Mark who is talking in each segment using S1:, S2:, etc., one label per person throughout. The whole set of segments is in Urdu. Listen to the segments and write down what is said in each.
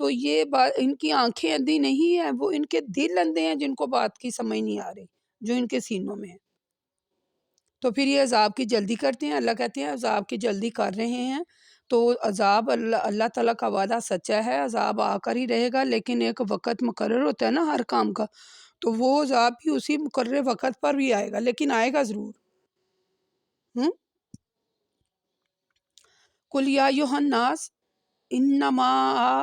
S1: تو یہ بات ان کی آنکھیں اندھی نہیں ہیں، وہ ان کے دل اندھے ہیں جن کو بات کی سمجھ نہیں آ رہی جو ان کے سینوں میں ہے۔ تو پھر یہ عذاب کی جلدی کرتے ہیں، اللہ کہتے ہیں عذاب کی جلدی کر رہے ہیں، تو عذاب اللہ تعالیٰ کا وعدہ سچا ہے، عذاب آ کر ہی رہے گا، لیکن ایک وقت مقرر ہوتا ہے نا ہر کام کا، تو وہ عذاب بھی اسی مقرر وقت پر بھی آئے گا، لیکن آئے گا ضرور۔ قل یا ایھا الناس انما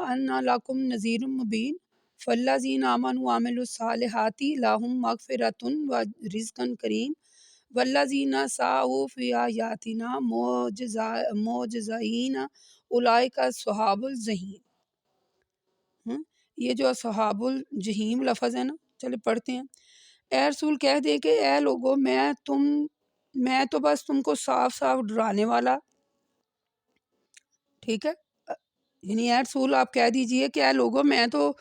S1: انا لکم نذیر مبین فالذین آمنوا وعملوا الصالحات لهم مغفرۃ ورزق کریم والذین سعوا فی آیاتنا معجزین اولئک اصحاب الجحیم۔ یہ جو اصحاب الجحیم لفظ ہے نا، چلے پڑھتے ہیں۔ اے رسول کہہ دے کہ اے لوگو میں تو بس تم کو صاف صاف ڈرانے والا، ٹھیک ہے، یعنی اے رسول آپ کہہ دیجئے کہ اے لوگو میں تو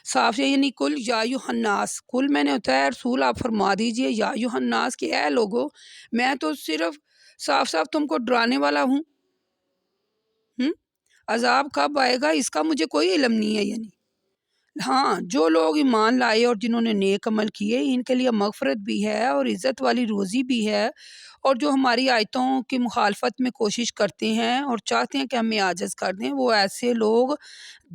S1: صاف ہے، یعنی کل یا ایھا الناس، کل میں نے ہوتا ہے رسول آپ فرما دیجئے یا ایھا الناس کہ اے لوگو میں تو صرف صاف صاف تم کو ڈرانے والا ہوں، عذاب کب آئے گا اس کا مجھے کوئی علم نہیں ہے، یعنی ہاں جو لوگ ایمان لائے اور جنہوں نے نیک عمل کیے ان کے لیے مغفرت بھی ہے اور عزت والی روزی بھی ہے، اور جو ہماری آیتوں کی مخالفت میں کوشش کرتے ہیں اور چاہتے ہیں کہ ہمیں عاجز کر دیں، وہ ایسے لوگ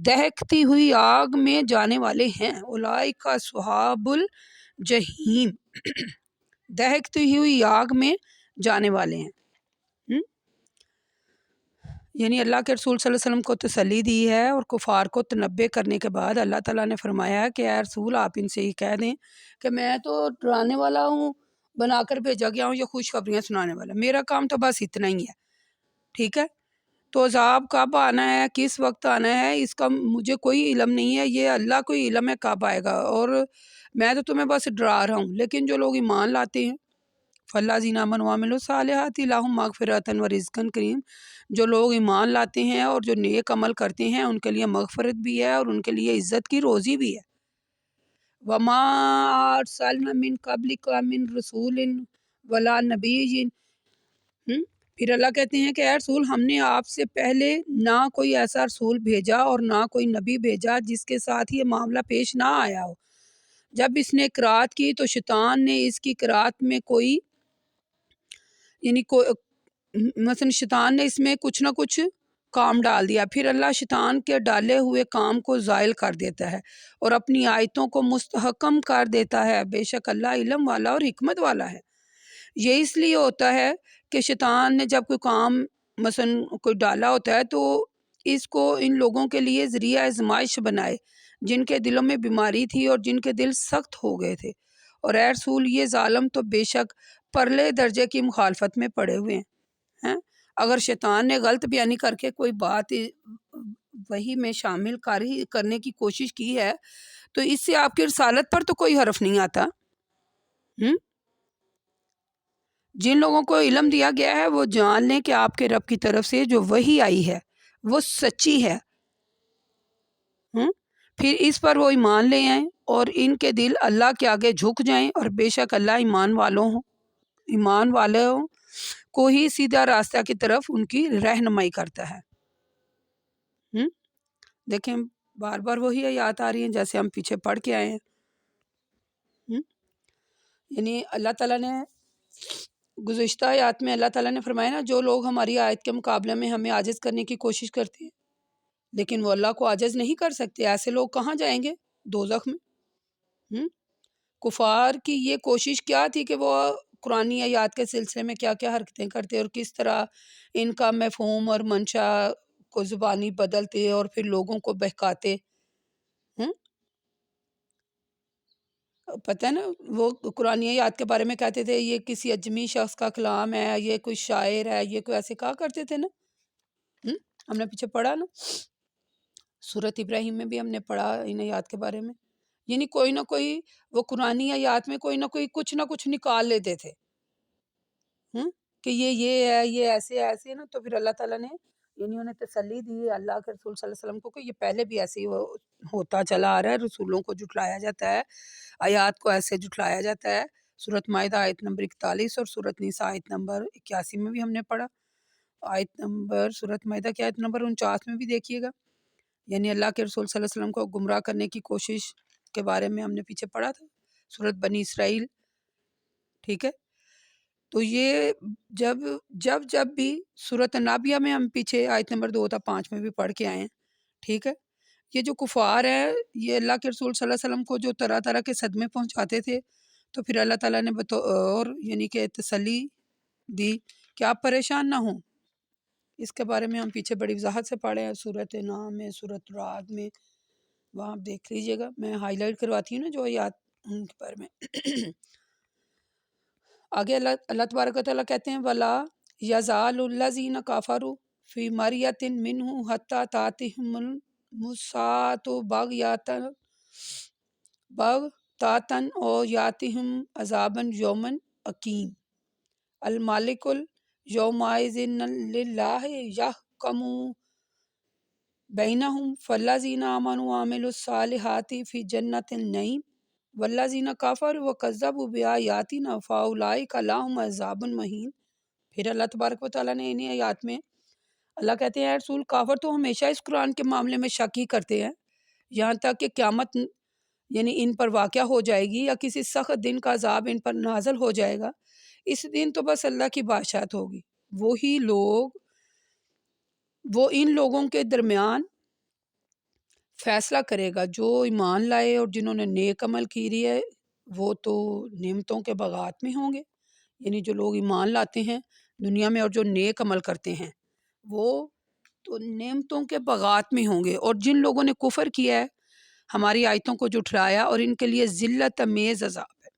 S1: دہکتی ہوئی آگ میں جانے والے ہیں، اولئک اصحاب الجحیم، دہکتی ہوئی آگ میں جانے والے ہیں۔ یعنی اللہ کے رسول صلی اللہ علیہ وسلم کو تسلی دی ہے اور کفار کو تنبے کرنے کے بعد اللہ تعالیٰ نے فرمایا ہے کہ اے رسول آپ ان سے ہی کہہ دیں کہ میں تو ڈرانے والا ہوں، بنا کر بھیجا گیا ہوں، یہ خوشخبریاں سنانے والا، میرا کام تو بس اتنا ہی ہے، ٹھیک ہے۔ تو عذاب کب آنا ہے، کس وقت آنا ہے، اس کا مجھے کوئی علم نہیں ہے، یہ اللہ کو ہی علم ہے کب آئے گا، اور میں تو تمہیں بس ڈرا رہا ہوں۔ لیکن جو لوگ ایمان لاتے ہیں فالذین آمنوا وعملوا الصالحات لهم مغفرۃ ورزق کریم، جو لوگ ایمان لاتے ہیں اور جو نیک عمل کرتے ہیں ان کے لیے مغفرت بھی ہے اور ان کے لیے عزت کی روزی بھی ہے۔ وما ارسلنا من قبلک من رسول ولا نبی، پھر اللہ کہتے ہیں کہ اے رسول ہم نے آپ سے پہلے نہ کوئی ایسا رسول بھیجا اور نہ کوئی نبی بھیجا جس کے ساتھ یہ معاملہ پیش نہ آیا ہو۔ جب اس نے قرات کی تو شیطان نے اس کی قرات میں کوئی یعنی مثلا شیطان نے اس میں کچھ نہ کچھ کام ڈال دیا، پھر اللہ شیطان کے ڈالے ہوئے کام کو زائل کر دیتا ہے اور اپنی آیتوں کو مستحکم کر دیتا ہے، بے شک اللہ علم والا اور حکمت والا ہے۔ یہ اس لیے ہوتا ہے کہ شیطان نے جب کوئی کام مثلا کوئی ڈالا ہوتا ہے تو اس کو ان لوگوں کے لیے ذریعہ آزمائش بنائے جن کے دلوں میں بیماری تھی اور جن کے دل سخت ہو گئے تھے، اور اے رسول یہ ظالم تو بے شک پرلے درجے کی مخالفت میں پڑے ہوئے ہیں۔ اگر شیطان نے غلط بیانی کر کے کوئی بات وحی میں شامل کرنے کی کوشش کی ہے تو اس سے آپ کی رسالت پر تو کوئی حرف نہیں آتا۔ جن لوگوں کو علم دیا گیا ہے وہ جان لیں کہ آپ کے رب کی طرف سے جو وحی آئی ہے وہ سچی ہے، پھر اس پر وہ ایمان لے آئیں اور ان کے دل اللہ کے آگے جھک جائیں، اور بے شک اللہ ایمان والوں کو ہی سیدھا راستہ کی طرف ان کی رہنمائی کرتا ہے۔ دیکھیں بار بار وہی آیات آ رہی ہیں جیسے ہم پیچھے پڑھ کے آئے ہیں۔ یعنی اللہ تعالیٰ نے گزشتہ آیات میں اللہ تعالیٰ نے فرمایا نا، جو لوگ ہماری آیت کے مقابلے میں ہمیں عاجز کرنے کی کوشش کرتے ہیں لیکن وہ اللہ کو عاجز نہیں کر سکتے، ایسے لوگ کہاں جائیں گے؟ دوزخ میں۔ کفار کی یہ کوشش کیا تھی کہ وہ قرآنی آیات کے سلسلے میں کیا کیا حرکتیں کرتے اور کس طرح ان کا مفہوم اور منشا کو زبانی بدلتے اور پھر لوگوں کو بہکاتے۔ پتہ ہے نا وہ قرآنی آیات کے بارے میں کہتے تھے یہ کسی اجمی شخص کا کلام ہے، یہ کوئی شاعر ہے، یہ کوئی ایسے کہا کرتے تھے نا۔ ہم نے پیچھے پڑھا نا سورۃ ابراہیم میں بھی ہم نے پڑھا ان آیات کے بارے میں، یعنی کوئی نہ کوئی وہ قرآنی آیات میں کوئی نہ کوئی کچھ نہ کچھ نکال لیتے تھے کہ یہ ہے، یہ ایسے ہے نا، تو پھر اللہ تعالیٰ نے یعنی انہیں تسلی دی اللہ کے رسول صلی اللہ علیہ وسلم کو کہ یہ پہلے بھی ایسے ہی ہوتا چلا آ رہا ہے، رسولوں کو جھٹلایا جاتا ہے، آیات کو ایسے جھٹلایا جاتا ہے۔ سورۃ مائدہ آیت نمبر 41 اور سورۃ نساء آیت نمبر 81 میں بھی ہم نے پڑھا، سورۃ مائدہ کی آیت نمبر 49 میں بھی دیکھیے گا یعنی اللہ کے رسول صلی اللہ علیہ وسلم کو گمراہ کرنے کی کوشش کے بارے میں ہم نے پیچھے پڑھا تھا، سورۃ بنی اسرائیل، ٹھیک ہے۔ تو یہ جب جب جب بھی سورۃ نابیہ میں ہم پیچھے آیت نمبر 2 تا 5 میں بھی پڑھ کے آئے ہیں، ٹھیک ہے۔ یہ جو کفار ہے، یہ اللہ کے رسول صلی اللہ علیہ وسلم کو جو طرح طرح کے صدمے پہنچاتے تھے، تو پھر اللہ تعالیٰ نے بطور یعنی کہ تسلی دی کہ آپ پریشان نہ ہوں۔ اس کے بارے میں ہم پیچھے بڑی وضاحت سے پڑھے ہیں، سورۃ نام میں، سورۃ رعد میں، وہاں آپ دیکھ لیجئے گا، میں ہائی لائٹ کرواتی ہوں نا جو یاد ان کے بارے میں۔ آگے اللہ تبارک و تعالیٰ کہتے ہیں وَلَا يَزَالُ الَّذِينَ كَفَرُوا فِي مَرْيَةٍ مِّنْهُ حَتَّى تَأْتِيَهُمُ الْمُوعِظَةُ بَغْتَةً أَوْ يَأْتِيَهُمْ عَذَابٌ يَوْمٍ أَقِيمٍ الْمَالِكُ يَوْمَئِذٍ لِلَّهِ يَحْكُمُ بَيْنَهُمْ فَالَّذِينَ آمَنُوا وَعَمِلُوا الصَّالِحَاتِ فِي جَنَّاتِ النَّعِيمِ وَالَّذِينَ كَفَرُوا وَكَذَّبُوا بِآيَاتِنَا فَأُولَٰئِكَ لَهُمْ عَذَابٌ مُّهِینٌ۔ پھر اللہ تبارک و تعالیٰ نے انہی آیات میں اللہ کہتے ہیں اے رسول، کافر تو ہمیشہ اس قرآن کے معاملے میں شک ہی کرتے ہیں یہاں تک کہ قیامت یعنی ان پر واقع ہو جائے گی یا کسی سخت دن کا عذاب ان پر نازل ہو جائے گا، اس دن تو بس اللہ کی بادشاہت ہوگی، وہی لوگ وہ ان لوگوں کے درمیان فیصلہ کرے گا جو ایمان لائے اور جنہوں نے نیک عمل کی ہے، وہ تو نعمتوں کے باغات میں ہوں گے، یعنی جو لوگ ایمان لاتے ہیں دنیا میں اور جو نیک عمل کرتے ہیں وہ تو نعمتوں کے باغات میں ہوں گے، اور جن لوگوں نے کفر کیا ہے، ہماری آیتوں کو جھٹلایا، اور ان کے لیے ذلت امیز عذاب ہے۔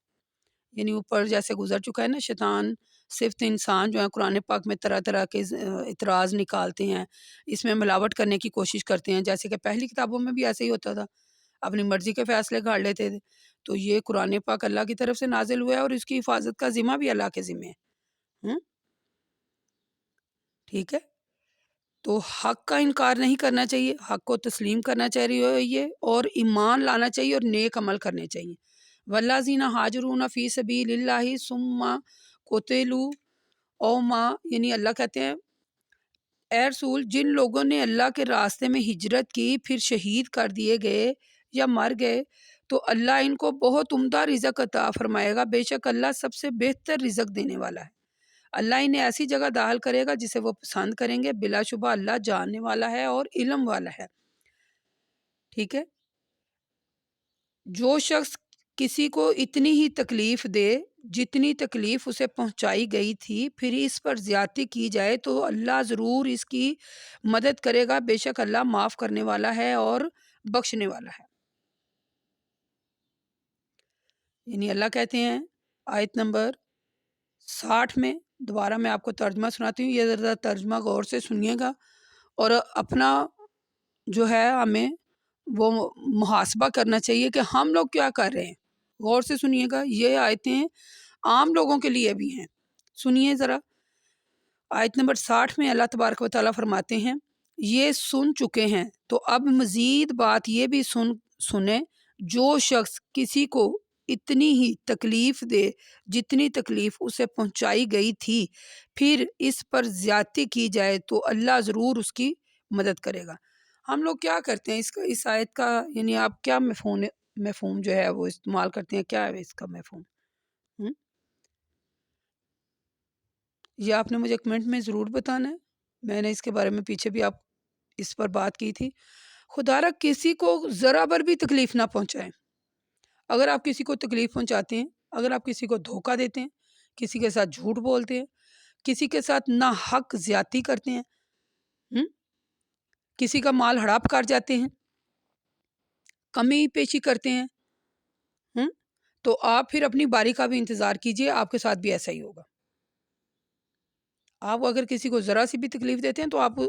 S1: یعنی اوپر جیسے گزر چکا ہے نا، شیطان صفت انسان جو ہے قرآن پاک میں طرح طرح کے اعتراض نکالتے ہیں، اس میں ملاوٹ کرنے کی کوشش کرتے ہیں، جیسے کہ پہلی کتابوں میں بھی ایسے ہی ہوتا تھا، اپنی مرضی کے فیصلے گھاڑ لیتے تھے۔ تو یہ قرآن پاک اللہ کی طرف سے نازل ہوا ہے اور اس کی حفاظت کا ذمہ بھی اللہ کے ذمہ ہے، ٹھیک ہے۔ تو حق کا انکار نہیں کرنا چاہیے، حق کو تسلیم کرنا چاہیے اور ایمان لانا چاہیے اور نیک عمل کرنے چاہیے۔ والذین ہاجرون فی سبیل اللہ ثم قتلوا او ما، یعنی اللہ کہتے ہیں اے رسول، جن لوگوں نے اللہ کے راستے میں ہجرت کی پھر شہید کر دیے گئے یا مر گئے، تو اللہ ان کو بہت عمدہ رزق عطا فرمائے گا، بے شک اللہ سب سے بہتر رزق دینے والا ہے۔ اللہ انہیں ایسی جگہ داخل کرے گا جسے وہ پسند کریں گے، بلا شبہ اللہ جاننے والا ہے اور علم والا ہے، ٹھیک ہے۔ جو شخص کسی کو اتنی ہی تکلیف دے جتنی تکلیف اسے پہنچائی گئی تھی، پھر اس پر زیادتی کی جائے تو اللہ ضرور اس کی مدد کرے گا، بے شک اللہ معاف کرنے والا ہے اور بخشنے والا ہے۔ یعنی اللہ کہتے ہیں آیت نمبر 60 میں، دوبارہ میں آپ کو ترجمہ سناتی ہوں، یہ ذرا ترجمہ غور سے سنیے گا اور اپنا جو ہے ہمیں وہ محاسبہ کرنا چاہیے کہ ہم لوگ کیا کر رہے ہیں۔ غور سے سنیے گا، یہ آیتیں عام لوگوں کے لیے بھی ہیں، سنیے ذرا۔ آیت نمبر 60 میں اللہ تبارک و تعالیٰ فرماتے ہیں یہ سن چکے ہیں تو اب مزید بات یہ بھی سنیں، جو شخص کسی کو اتنی ہی تکلیف دے جتنی تکلیف اسے پہنچائی گئی تھی، پھر اس پر زیادتی کی جائے تو اللہ ضرور اس کی مدد کرے گا۔ ہم لوگ کیا کرتے ہیں اس آیت کا، یعنی آپ کیا مفہوم جو ہے وہ استعمال کرتے ہیں، کیا ہے اس کا مفہوم؟ یہ آپ نے مجھے کمنٹ میں ضرور بتانا ہے، میں نے اس کے بارے میں پیچھے بھی آپ اس پر بات کی تھی۔ خدا را کسی کو ذرا بر بھی تکلیف نہ پہنچائیں۔ اگر آپ کسی کو تکلیف پہنچاتے ہیں، اگر آپ کسی کو دھوکہ دیتے ہیں، کسی کے ساتھ جھوٹ بولتے ہیں، کسی کے ساتھ ناحق زیادتی کرتے ہیں، کسی کا مال ہڑپ کر جاتے ہیں، کمی پیشی کرتے ہیں، تو آپ پھر اپنی باری کا بھی انتظار کیجئے، آپ کے ساتھ بھی ایسا ہی ہوگا۔ آپ اگر کسی کو ذرا سی بھی تکلیف دیتے ہیں تو آپ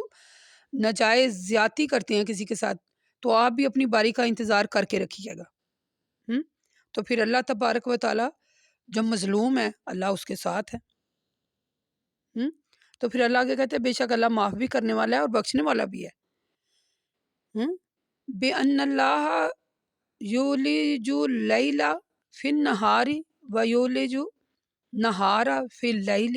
S1: ناجائز زیادتی کرتے ہیں کسی کے ساتھ، تو آپ بھی اپنی باری کا انتظار کر کے رکھیے گا۔ تو پھر اللہ تبارک و تعالیٰ جو مظلوم ہے اللہ اس کے ساتھ ہے۔ تو پھر اللہ کے کہتے ہیں بے شک اللہ معاف بھی کرنے والا ہے اور بخشنے والا بھی ہے۔ بِأَنَّ اللَّهَ يُولِجُ اللَّيْلَ فِي النَّهَارِ وَيُولِجُ النَّهَارَ فِي اللَّيْلِ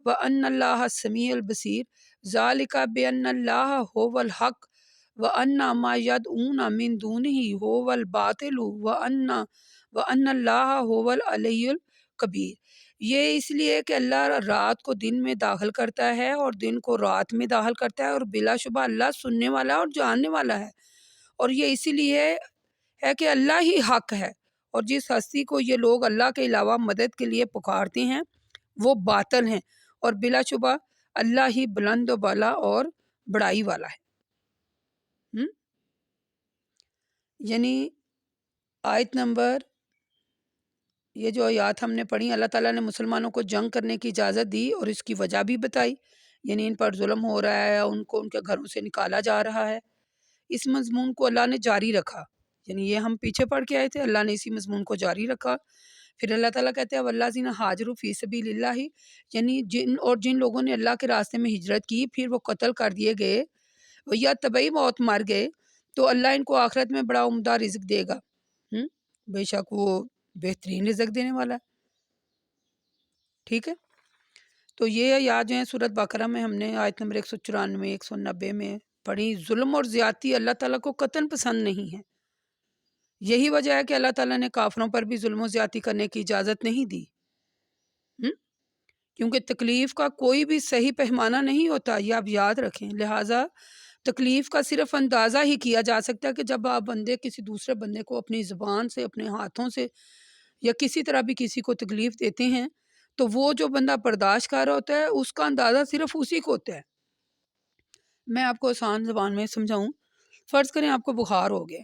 S1: وَأَنَّ اللَّهَ السَّمِيعُ الْبَصِيرُ ذَلِكَ بِأَنَّ اللَّهَ هُوَ الْحَقُّ وَأَنَّ مَا يَدْعُونَ مِن دُونِهِ هُوَ الْبَاطِلُ وَأَنَّ اللَّهَ هُوَ الْعَلِيُّ الْکَبِیرُ۔ یہ اس لیے کہ اللہ رات کو دن میں داخل کرتا ہے اور دن کو رات میں داخل کرتا ہے، اور بلا شبہ اللہ سننے والا اور جاننے والا ہے، اور یہ اسی لیے ہے کہ اللہ ہی حق ہے، اور جس ہستی کو یہ لوگ اللہ کے علاوہ مدد کے لیے پکارتے ہیں وہ باطل ہیں، اور بلا شبہ اللہ ہی بلند و بالا اور بڑائی والا ہے۔ یعنی آیت نمبر، یہ جو آیات ہم نے پڑھی، اللہ تعالیٰ نے مسلمانوں کو جنگ کرنے کی اجازت دی اور اس کی وجہ بھی بتائی، یعنی ان پر ظلم ہو رہا ہے، ان کو ان کے گھروں سے نکالا جا رہا ہے، اس مضمون کو اللہ نے جاری رکھا، یعنی یہ ہم پیچھے پڑھ کے آئے تھے، اللہ نے اسی مضمون کو جاری رکھا۔ پھر اللہ تعالیٰ کہتے ہیں والذین ہاجروا فی سبیل اللہ، یعنی جن لوگوں نے اللہ کے راستے میں ہجرت کی پھر وہ قتل کر دیے گئے یا طبعی موت مر گئے، تو اللہ ان کو آخرت میں بڑا عمدہ رزق دے گا، بے شک وہ بہترین رزق دینے والا ہے۔ ٹھیک ہے، تو یہ آیات جو ہیں سورۃ بقرہ میں ہم نے آیت نمبر 194 190 میں پڑھی۔ ظلم اور زیادتی اللہ تعالیٰ کو قطعاً پسند نہیں ہے، یہی وجہ ہے کہ اللہ تعالیٰ نے کافروں پر بھی ظلم و زیادتی کرنے کی اجازت نہیں دی، کیونکہ تکلیف کا کوئی بھی صحیح پیمانہ نہیں ہوتا، یہ آپ یاد رکھیں۔ لہٰذا تکلیف کا صرف اندازہ ہی کیا جا سکتا ہے کہ جب آپ کسی دوسرے بندے کو اپنی زبان سے، اپنے ہاتھوں سے یا کسی طرح بھی کسی کو تکلیف دیتے ہیں، تو وہ جو بندہ برداشت کر رہا ہوتا ہے اس کا اندازہ صرف اسی کو ہوتا ہے۔ میں آپ کو آسان زبان میں سمجھاؤں، فرض کریں آپ کو بخار ہو گیا،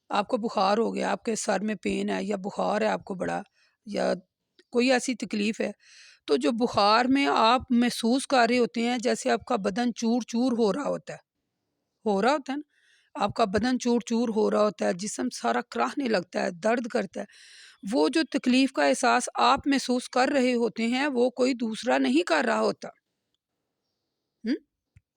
S1: آپ کو بخار ہو گیا، آپ کے سر میں پین ہے یا بخار ہے آپ کو بڑا، یا کوئی ایسی تکلیف ہے، تو جو بخار میں آپ محسوس کر رہے ہوتے ہیں جیسے آپ کا بدن چور چور ہو رہا ہوتا ہے نا، آپ کا بدن چور چور ہو رہا ہوتا ہے، جسم سارا کراہنے لگتا ہے، درد کرتا ہے، وہ جو تکلیف کا احساس آپ محسوس کر رہے ہوتے ہیں وہ کوئی دوسرا نہیں کر رہا ہوتا،